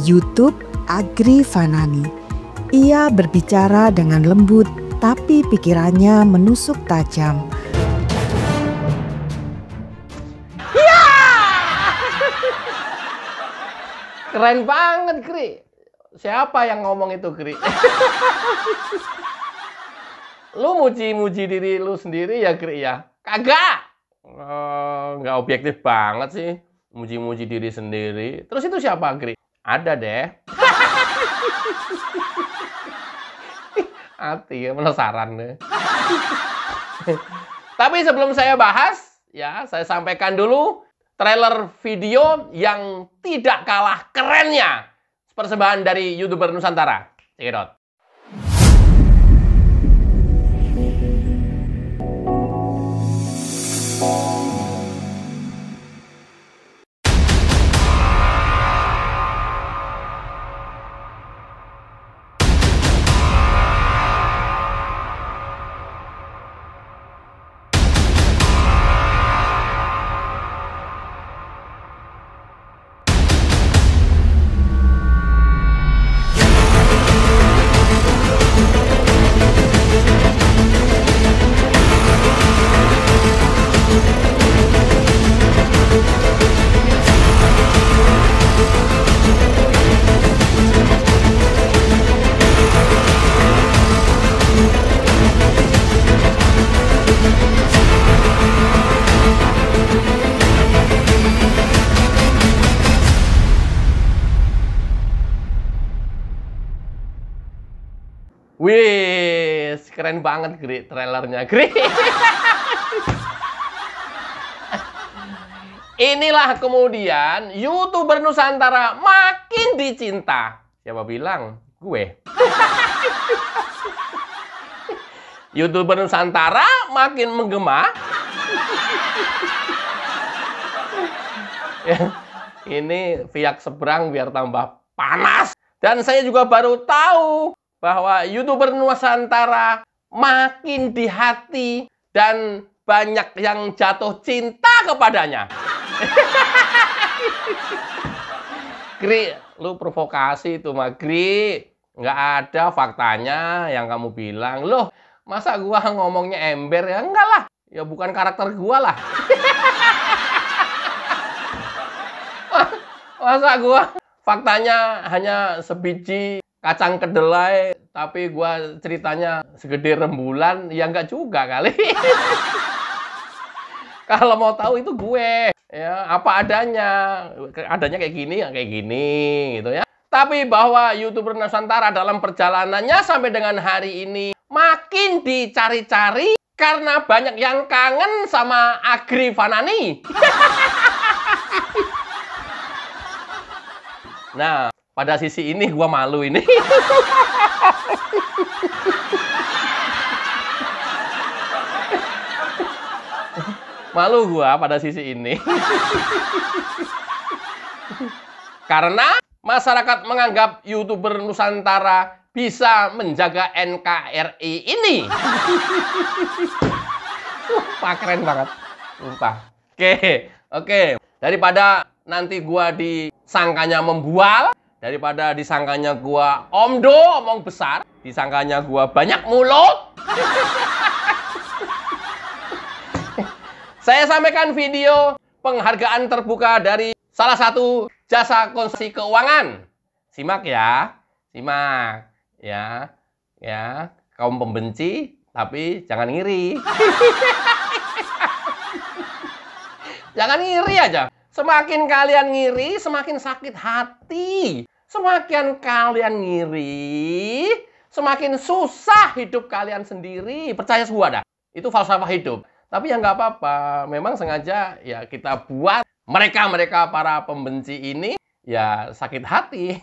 YouTube Agri Fanani. Ia berbicara dengan lembut, tapi pikirannya menusuk tajam. Keren banget, Gri. Siapa yang ngomong itu, Gri? Lu muji-muji diri lu sendiri ya, Gri ya? Kagak! Nggak objektif banget sih. Muji-muji diri sendiri. Terus itu siapa, Gri? Ada deh. Hati ya, penasaran deh. Tapi sebelum saya bahas, ya saya sampaikan dulu trailer video yang tidak kalah kerennya. Persembahan dari YouTuber Nusantara. Check it out. Wih, keren banget, Gri, trailernya, Gri. Inilah kemudian YouTuber Nusantara makin dicinta. Siapa bilang? Gue. YouTuber Nusantara makin menggema. Ini pihak seberang biar tambah panas. Dan saya juga baru tahu bahwa YouTuber Nusantara makin di hati dan banyak yang jatuh cinta kepadanya. Gri, lu provokasi itu mah, Gri. Nggak ada faktanya yang kamu bilang. Loh, masa gua ngomongnya ember ya? Enggak lah. Ya bukan karakter gua lah. Masa gua faktanya hanya sebiji kacang kedelai, tapi gua ceritanya segede rembulan, ya enggak juga kali. Kalau mau tahu itu gue, ya apa adanya. Adanya kayak gini, ya kayak gini, gitu ya. Tapi bahwa YouTuber Nusantara dalam perjalanannya sampai dengan hari ini makin dicari-cari karena banyak yang kangen sama Agri Fanani. Nah, pada sisi ini gua malu ini. Malu gua pada sisi ini. Karena masyarakat menganggap YouTuber Nusantara bisa menjaga NKRI ini. Sumpah keren banget. Sumpah. Oke. Daripada nanti gua disangkanya membual, daripada disangkanya gua omdo, omong besar, disangkanya gua banyak mulut. Saya sampaikan video penghargaan terbuka dari salah satu jasa konsultasi keuangan. Simak ya. Simak ya. Ya, kaum pembenci tapi jangan ngiri. Jangan ngiri aja. Semakin kalian ngiri, semakin sakit hati. Semakin kalian ngiri, semakin susah hidup kalian sendiri. Percaya gua dah. Itu falsafah hidup. Tapi ya nggak apa-apa. Memang sengaja ya kita buat mereka-mereka para pembenci ini ya sakit hati.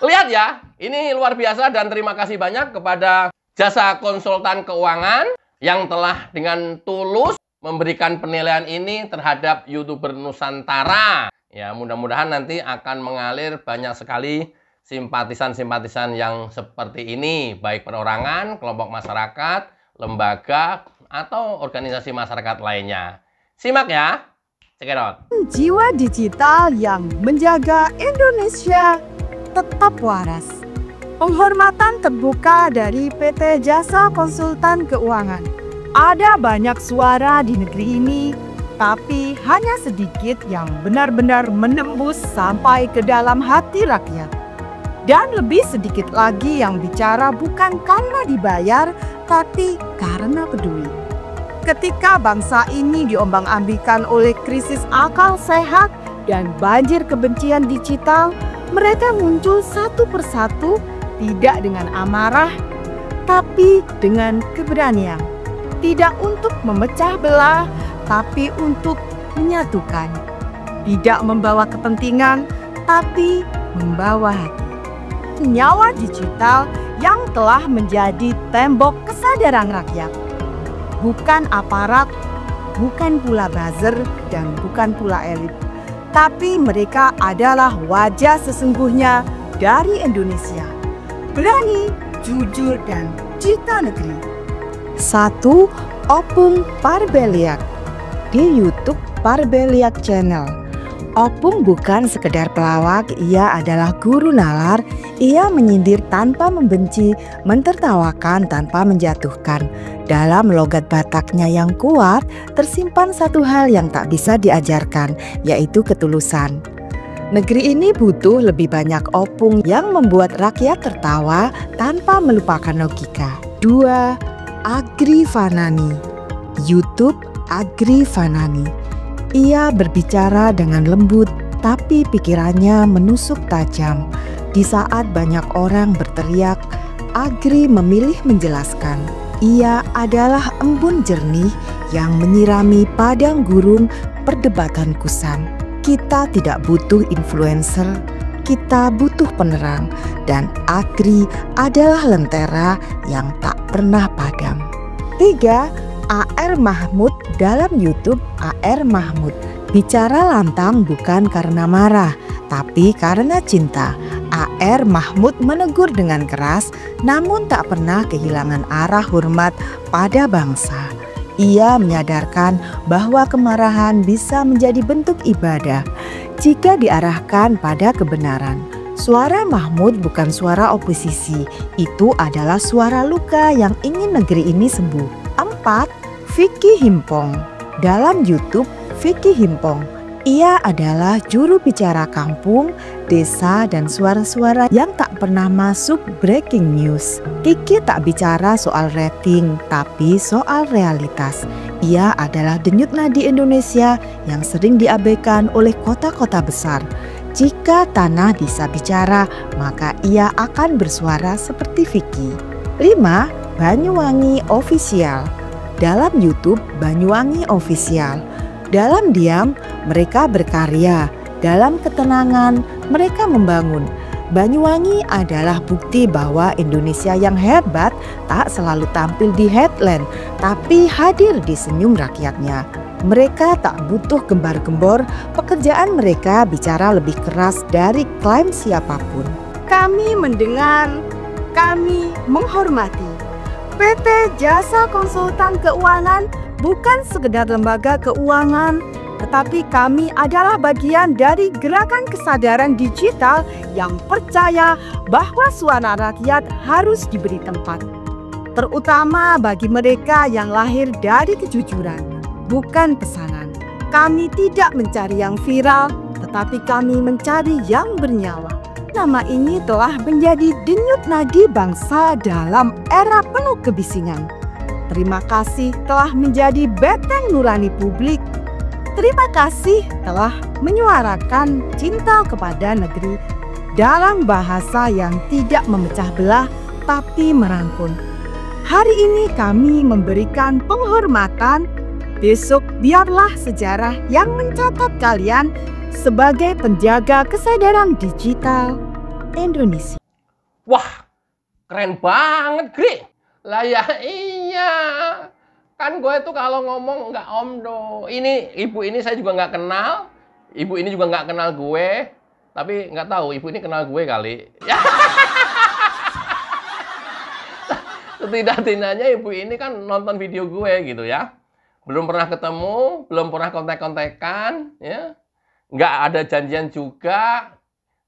Lihat ya, ini luar biasa dan terima kasih banyak kepada jasa konsultan keuangan yang telah dengan tulus memberikan penilaian ini terhadap YouTuber Nusantara. Ya, mudah-mudahan nanti akan mengalir banyak sekali simpatisan-simpatisan yang seperti ini, baik perorangan, kelompok masyarakat, lembaga, atau organisasi masyarakat lainnya. Simak ya. Check it out. Jiwa digital yang menjaga Indonesia tetap waras. Penghormatan terbuka dari PT Jasa Konsultan Keuangan. Ada banyak suara di negeri ini, tapi hanya sedikit yang benar-benar menembus sampai ke dalam hati rakyat. Dan lebih sedikit lagi yang bicara bukan karena dibayar, tapi karena peduli. Ketika bangsa ini diombang-ambingkan oleh krisis akal sehat dan banjir kebencian digital, mereka muncul satu persatu, tidak dengan amarah, tapi dengan keberanian. Tidak untuk memecah belah, tapi untuk menyatukan. Tidak membawa kepentingan, tapi membawa hati. Nyawa digital yang telah menjadi tembok kesadaran rakyat. Bukan aparat, bukan pula buzzer, dan bukan pula elit. Tapi mereka adalah wajah sesungguhnya dari Indonesia. Berani, jujur, dan cinta negeri. 1. Opung Parbeliak di YouTube Parbeliak Channel. Opung bukan sekedar pelawak, ia adalah guru nalar. Ia menyindir tanpa membenci, mentertawakan tanpa menjatuhkan. Dalam logat Bataknya yang kuat, tersimpan satu hal yang tak bisa diajarkan, yaitu ketulusan. Negeri ini butuh lebih banyak opung yang membuat rakyat tertawa tanpa melupakan logika. 2. Agri Fanani, YouTube Agri Fanani. Ia berbicara dengan lembut, tapi pikirannya menusuk tajam. Di saat banyak orang berteriak, Agri memilih menjelaskan. Ia adalah embun jernih yang menyirami padang gurun perdebatan kusam. Kita tidak butuh influencer, kita butuh penerang. Dan Agri adalah lentera yang tak pernah padam. 3. AR Mahmud dalam YouTube AR Mahmud. Bicara lantang bukan karena marah, tapi karena cinta. AR Mahmud menegur dengan keras, namun tak pernah kehilangan arah hormat pada bangsa. Ia menyadarkan bahwa kemarahan bisa menjadi bentuk ibadah jika diarahkan pada kebenaran. Suara Mahmud bukan suara oposisi, itu adalah suara luka yang ingin negeri ini sembuh. 4. Vicky Himpong dalam YouTube Vicky Himpong. Ia adalah juru bicara kampung, desa, dan suara-suara yang tak pernah masuk breaking news. Kiki tak bicara soal rating, tapi soal realitas. Ia adalah denyut nadi Indonesia yang sering diabaikan oleh kota-kota besar. Jika tanah bisa bicara, maka ia akan bersuara seperti Vicky. 5. Banyuwangi Official dalam YouTube Banyuwangi Official. Dalam diam, mereka berkarya. Dalam ketenangan, mereka membangun. Banyuwangi adalah bukti bahwa Indonesia yang hebat tak selalu tampil di headline, tapi hadir di senyum rakyatnya. Mereka tak butuh gembar-gembor, pekerjaan mereka bicara lebih keras dari klaim siapapun. Kami mendengar, kami menghormati. PT Jasa Konsultan Keuangan bukan sekedar lembaga keuangan, tetapi kami adalah bagian dari gerakan kesadaran digital yang percaya bahwa suara rakyat harus diberi tempat. Terutama bagi mereka yang lahir dari kejujuran, bukan pesanan. Kami tidak mencari yang viral, tetapi kami mencari yang bernyawa. Nama ini telah menjadi denyut nadi bangsa dalam era penuh kebisingan. Terima kasih telah menjadi benteng nurani publik. Terima kasih telah menyuarakan cinta kepada negeri dalam bahasa yang tidak memecah belah tapi merangkul. Hari ini kami memberikan penghormatan. Besok biarlah sejarah yang mencatat kalian sebagai penjaga kesadaran digital Indonesia. Wah, keren banget, Gri. Lah ya iya. Kan gue tuh kalau ngomong nggak omdo. Ini, ibu ini saya juga nggak kenal. Ibu ini juga nggak kenal gue. Tapi nggak tahu, ibu ini kenal gue kali. Ya. Setidak-tidaknya ibu ini kan nonton video gue gitu ya. belum pernah ketemu, belum pernah kontak-kontakan, ya. Nggak ada janjian juga.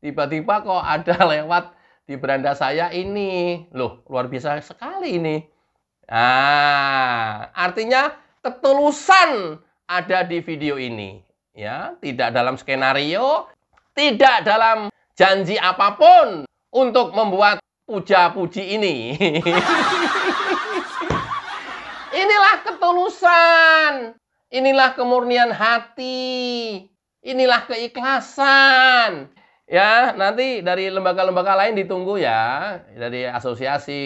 Tiba-tiba kok ada lewat di beranda saya ini. Loh, luar biasa sekali ini. Nah, artinya ketulusan ada di video ini. Ya, tidak dalam skenario, tidak dalam janji apapun untuk membuat puja-puji ini. Inilah ketulusan. Inilah kemurnian hati. Inilah keikhlasan. Ya, nanti dari lembaga-lembaga lain ditunggu ya. Dari asosiasi,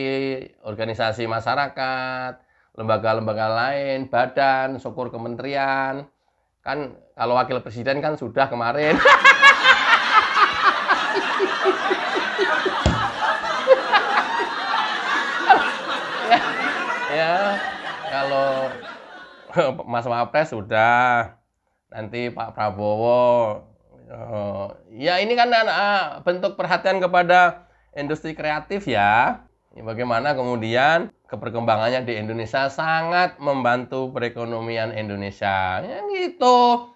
organisasi masyarakat, lembaga-lembaga lain, badan, syukur kementerian. Kan kalau wakil presiden kan sudah kemarin. ya, kalau Mas Wapres sudah. Nanti Pak Prabowo, ya ini kan bentuk perhatian kepada industri kreatif ya. Bagaimana kemudian perkembangannya di Indonesia sangat membantu perekonomian Indonesia. Ya gitu.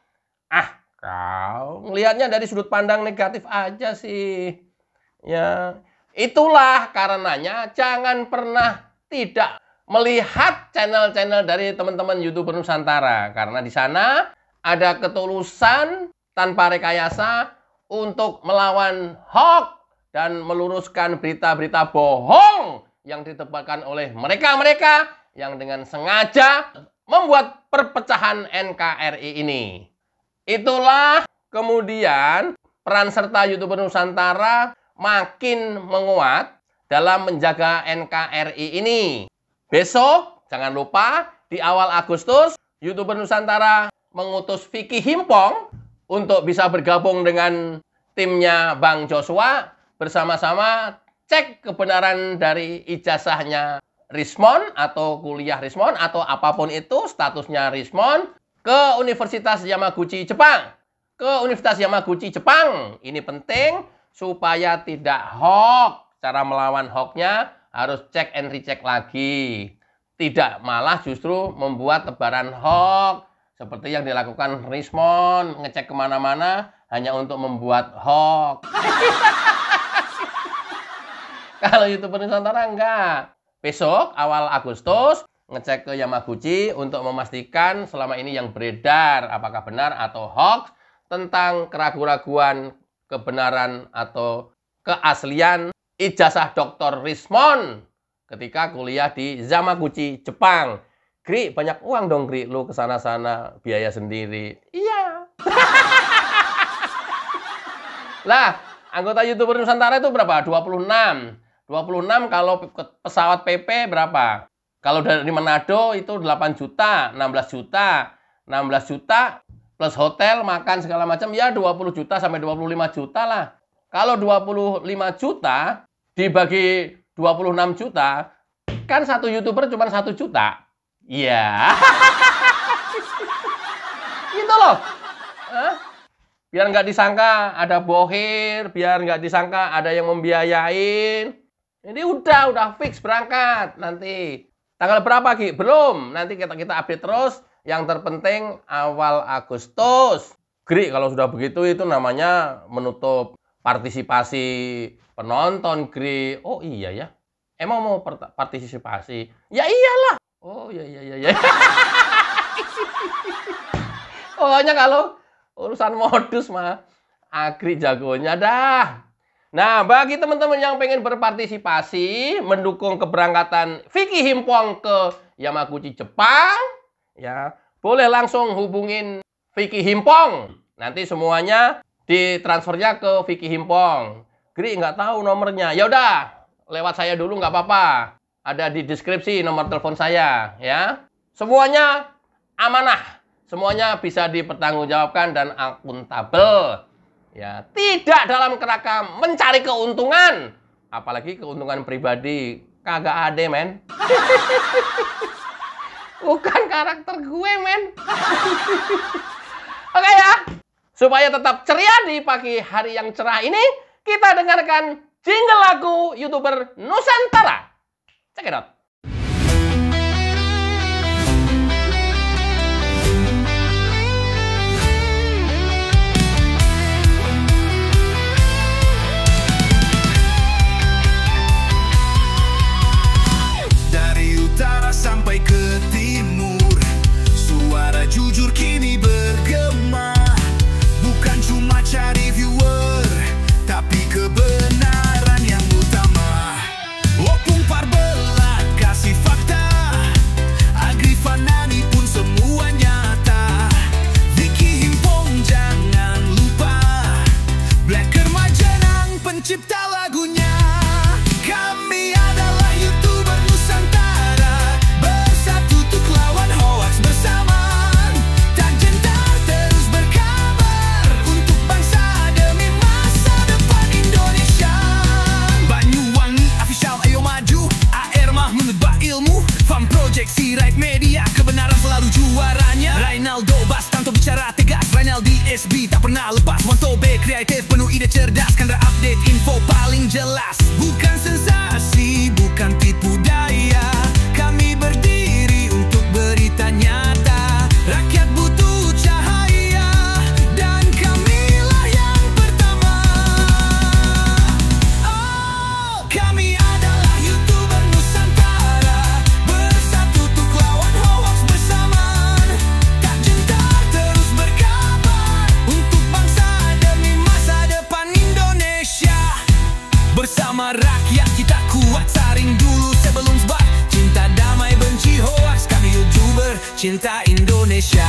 Kau ngelihatnya dari sudut pandang negatif aja sih. Ya, itulah karenanya jangan pernah tidak melihat channel-channel dari teman-teman YouTuber Nusantara. Karena di sana ada ketulusan tanpa rekayasa untuk melawan hoax dan meluruskan berita-berita bohong yang ditebarkan oleh mereka-mereka yang dengan sengaja membuat perpecahan NKRI ini. Itulah kemudian peran serta YouTuber Nusantara makin menguat dalam menjaga NKRI ini. Besok, jangan lupa, di awal Agustus, YouTuber Nusantara mengutus Vicky Himpong untuk bisa bergabung dengan timnya Bang Joshua, bersama-sama cek kebenaran dari ijazahnya Rismon atau kuliah Rismon atau apapun itu statusnya Rismon ke Universitas Yamaguchi Jepang. Ke Universitas Yamaguchi Jepang. Ini penting supaya tidak hoax. Cara melawan hoaxnya harus cek and recheck lagi. Tidak malah justru membuat tebaran hoax. Seperti yang dilakukan Rismon, ngecek kemana-mana hanya untuk membuat hoax. Kalau YouTuber Nusantara enggak. Besok awal Agustus ngecek ke Yamaguchi untuk memastikan selama ini yang beredar apakah benar atau hoax tentang keraguan-raguan kebenaran atau keaslian ijazah Dr. Rismon ketika kuliah di Yamaguchi, Jepang. Gri, banyak uang dong Gri, lu kesana-sana biaya sendiri. Iya. Lah, anggota YouTuber Nusantara itu berapa? 26. 26 kalau pesawat PP berapa? Kalau dari Manado itu 8 juta, 16 juta. 16 juta plus hotel, makan segala macam ya 20 juta sampai 25 juta lah. Kalau 25 juta dibagi 26 juta, kan satu YouTuber cuma 1 juta. Iya. Gitu loh. Biar nggak disangka ada bohir, biar nggak disangka ada yang membiayain. Ini udah fix berangkat nanti. Tanggal berapa, Ki? Belum. Nanti kita update terus. Yang terpenting awal Agustus. Gri, kalau sudah begitu itu namanya menutup partisipasi penonton, Gri. Oh iya ya. Emang mau partisipasi? Ya iyalah. Oh iya. Pokoknya kalau urusan modus mah Agri jagonya dah. Nah, bagi teman-teman yang pengen berpartisipasi mendukung keberangkatan Vicky Himpong ke Yamaguchi Jepang, ya, boleh langsung hubungin Vicky Himpong. Nanti semuanya ditransfernya ke Vicky Himpong. Gri nggak tahu nomornya. Ya udah, lewat saya dulu nggak apa-apa. Ada di deskripsi nomor telepon saya, ya. Semuanya amanah. Semuanya bisa dipertanggungjawabkan dan akuntabel. Ya, tidak dalam kerangka mencari keuntungan. Apalagi keuntungan pribadi. Kagak ada, men. Bukan karakter gue, men. Oke ya. Supaya tetap ceria di pagi hari yang cerah ini, kita dengarkan jingle lagu YouTuber Nusantara. Check it out. pencipta lagunya. Kami adalah YouTuber Nusantara, bersatu untuk lawan hoaks bersamaan. Tak gentar terus berkabar untuk bangsa demi masa depan Indonesia. Banyuwangi Official ayo maju, AR Mahmud Ilmu, Fam Project Sirait Media, kebenaran selalu juaranya. Rainaldo Bastanto bicara tegas, Rainaldi SB tak pernah lepas. Wanto B kreatif penuh ide cerdas, Kandra update info paling jelas. Bukan sensasi, bukan tipu daya, kami berdiri untuk berita nyata. Rakyat butuh cahaya dan kamilah yang pertama. Oh, kami adalah YouTuber Nusantara, bersatu untuk lawan hoaks bersamaan. Tak gentar terus berkabar untuk bangsa demi masa depan Indonesia. Bersama rakyat kita kuat, saring dulu sebelum sebar. Cinta damai benci hoaks, kami YouTuber cinta Indonesia.